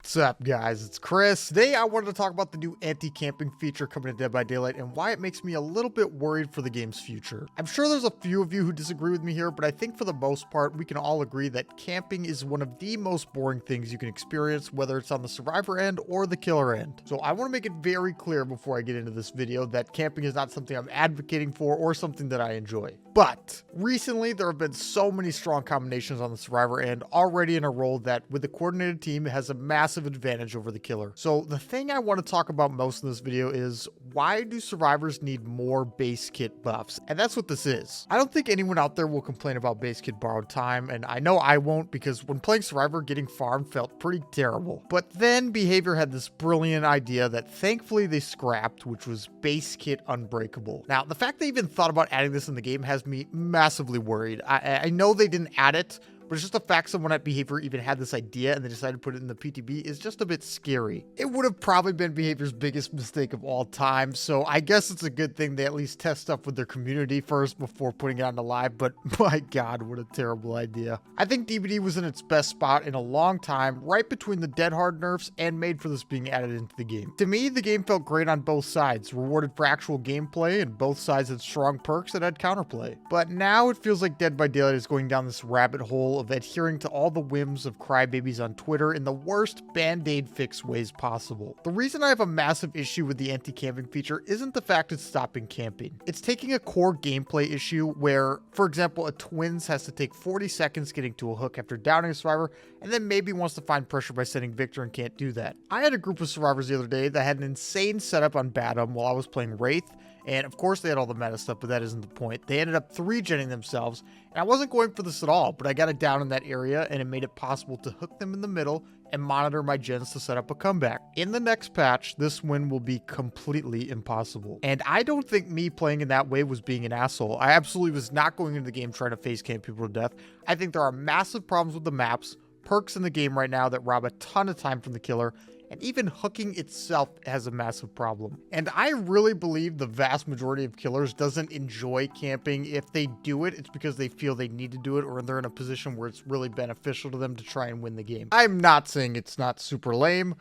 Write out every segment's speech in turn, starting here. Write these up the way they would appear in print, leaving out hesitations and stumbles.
What's up, guys? It's Chris. Today I wanted to talk about the new anti-camping feature coming to Dead by Daylight and why it makes me a little bit worried for the game's future. I'm sure there's a few of you who disagree with me here, but I think for the most part we can all agree that camping is one of the most boring things you can experience, whether it's on the survivor end or the killer end. So I want to make it very clear before I get into this video that camping is not something I'm advocating for or something that I enjoy. But recently there have been so many strong combinations on the survivor end already in a role that with the coordinated team it has a massive advantage over the killer. So the thing I want to talk about most in this video is why do survivors need more base kit buffs? And that's what this is. I don't think anyone out there will complain about base kit borrowed time, and I know I won't because when playing survivor, getting farmed felt pretty terrible. But then Behavior had this brilliant idea that thankfully they scrapped, which was base kit unbreakable. Now the fact they even thought about adding this in the game has me massively worried. I know they didn't add it, but it's just the fact someone at Behavior even had this idea and they decided to put it in the PTB is just a bit scary. It would have probably been Behavior's biggest mistake of all time, so I guess it's a good thing they at least test stuff with their community first before putting it on the live, but my god, what a terrible idea. I think DBD was in its best spot in a long time, right between the dead hard nerfs and made for this being added into the game. To me, the game felt great on both sides, rewarded for actual gameplay, and both sides had strong perks that had counterplay. But now it feels like Dead by Daylight is going down this rabbit hole of adhering to all the whims of crybabies on Twitter in the worst band-aid fix ways possible. The reason I have a massive issue with the anti-camping feature isn't the fact it's stopping camping. It's taking a core gameplay issue where, for example, a Twins has to take 40 seconds getting to a hook after downing a survivor, and then maybe wants to find pressure by sending Victor and can't do that. I had a group of survivors the other day that had an insane setup on Batum while I was playing Wraith, and of course they had all the meta stuff, but that isn't the point. They ended up 3-genning themselves, and I wasn't going for this at all, but I got it down in that area and it made it possible to hook them in the middle and monitor my gens to set up a comeback. In the next patch, this win will be completely impossible. And I don't think me playing in that way was being an asshole. I absolutely was not going into the game trying to face camp people to death. I think there are massive problems with the maps, perks in the game right now that rob a ton of time from the killer, and even hooking itself has a massive problem. And I really believe the vast majority of killers doesn't enjoy camping. If they do it, it's because they feel they need to do it or they're in a position where it's really beneficial to them to try and win the game. I'm not saying it's not super lame,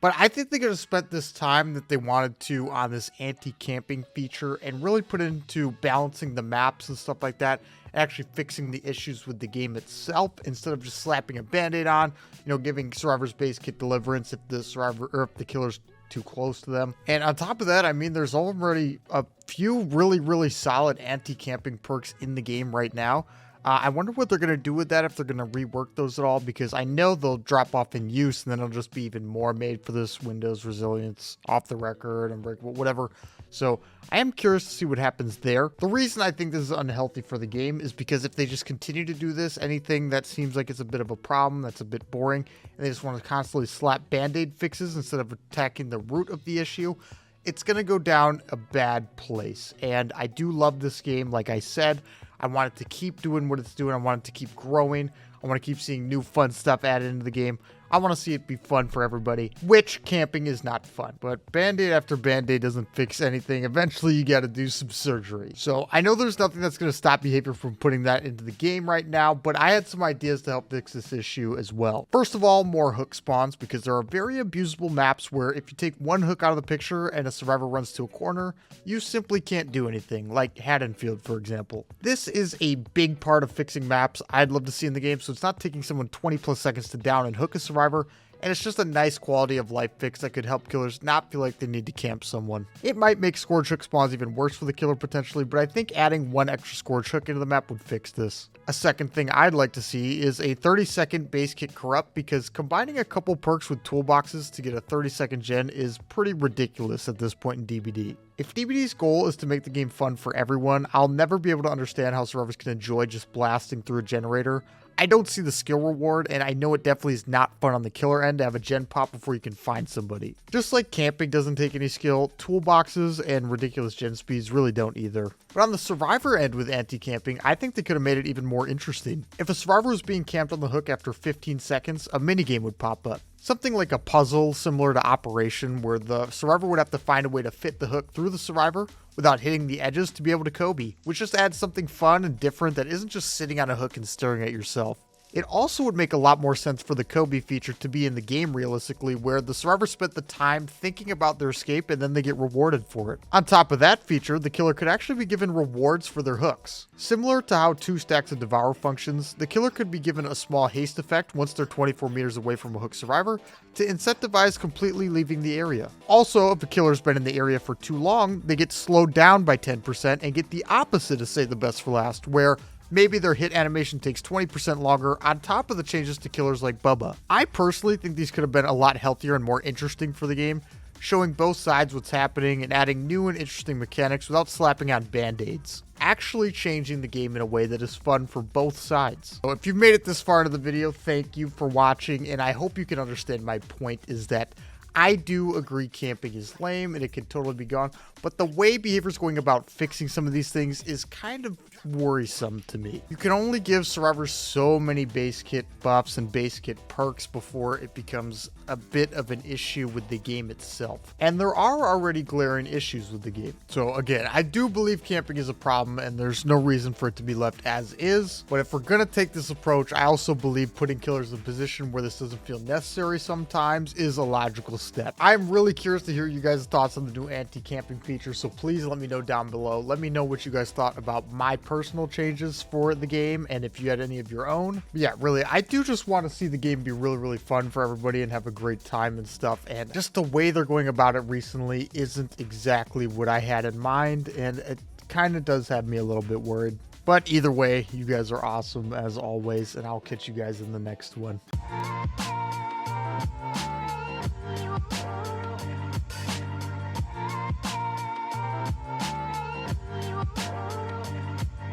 but I think they could have spent this time that they wanted to on this anti-camping feature and really put it into balancing the maps and stuff like that, and actually fixing the issues with the game itself instead of just slapping a band-aid on, giving survivors base kit deliverance if the survivor or if the killer's too close to them. And on top of that, I mean, there's already a few really solid anti-camping perks in the game right now. I wonder what they're going to do with that, if they're going to rework those at all, because I know they'll drop off in use and then it'll just be even more made for this Windows resilience off the record and breakable, whatever. So I am curious to see what happens there. The reason I think this is unhealthy for the game is because if they just continue to do this, anything that seems like it's a bit of a problem, that's a bit boring, and they just want to constantly slap band-aid fixes instead of attacking the root of the issue, it's going to go down a bad place. And I do love this game. Like I said, I want it to keep doing what it's doing. I want it to keep growing. I want to keep seeing new fun stuff added into the game. I want to see it be fun for everybody, which camping is not fun. But Band-Aid after Band-Aid doesn't fix anything. Eventually, you got to do some surgery. So I know there's nothing that's going to stop Behavior from putting that into the game right now, but I had some ideas to help fix this issue as well. First of all, more hook spawns, because there are very abusable maps where if you take one hook out of the picture and a survivor runs to a corner, you simply can't do anything, like Haddonfield, for example. This is a big part of fixing maps I'd love to see in the game, so it's not taking someone 20+ seconds to down and hook a survivor, and it's just a nice quality of life fix that could help killers not feel like they need to camp someone. It might make Scourge Hook spawns even worse for the killer potentially, but I think adding one extra Scourge Hook into the map would fix this. A second thing I'd like to see is a 30-second base kit corrupt, because combining a couple perks with toolboxes to get a 30-second gen is pretty ridiculous at this point in DBD. If DBD's goal is to make the game fun for everyone, I'll never be able to understand how survivors can enjoy just blasting through a generator. I don't see the skill reward, and I know it definitely is not fun on the killer end to have a gen pop before you can find somebody. Just like camping doesn't take any skill, toolboxes and ridiculous gen speeds really don't either. But on the survivor end with anti-camping, I think they could have made it even more interesting. If a survivor was being camped on the hook after 15 seconds, a minigame would pop up. Something like a puzzle similar to Operation, where the survivor would have to find a way to fit the hook through the survivor without hitting the edges to be able to Kobe, which just adds something fun and different that isn't just sitting on a hook and staring at yourself. It also would make a lot more sense for the Kobe feature to be in the game realistically, where the survivors spent the time thinking about their escape and then they get rewarded for it. On top of that feature, the killer could actually be given rewards for their hooks. Similar to how 2 stacks of Devour functions, the killer could be given a small haste effect once they're 24 meters away from a hook survivor to incentivize completely leaving the area. Also, if a killer's been in the area for too long, they get slowed down by 10% and get the opposite of save the best for last, where maybe their hit animation takes 20% longer on top of the changes to killers like Bubba. I personally think these could have been a lot healthier and more interesting for the game, showing both sides what's happening and adding new and interesting mechanics without slapping on band-aids. Actually changing the game in a way that is fun for both sides. So if you've made it this far into the video, thank you for watching, and I hope you can understand my point is that I do agree camping is lame and it can totally be gone, but the way behavior is going about fixing some of these things is kind of worrisome to me. You can only give survivors so many base kit buffs and base kit perks before it becomes a bit of an issue with the game itself. And there are already glaring issues with the game. So again, I do believe camping is a problem and there's no reason for it to be left as is. But if we're going to take this approach, I also believe putting killers in a position where this doesn't feel necessary sometimes is a logical step. I'm really curious to hear you guys' thoughts on the new anti-camping feature, so please let me know down below. Let me know what you guys thought about my personal changes for the game and if you had any of your own. But yeah, really, I do just want to see the game be really fun for everybody and have a great time and stuff, and just the way they're going about it recently isn't exactly what I had in mind, and it kind of does have me a little bit worried. But either way, you guys are awesome as always, and I'll catch you guys in the next one.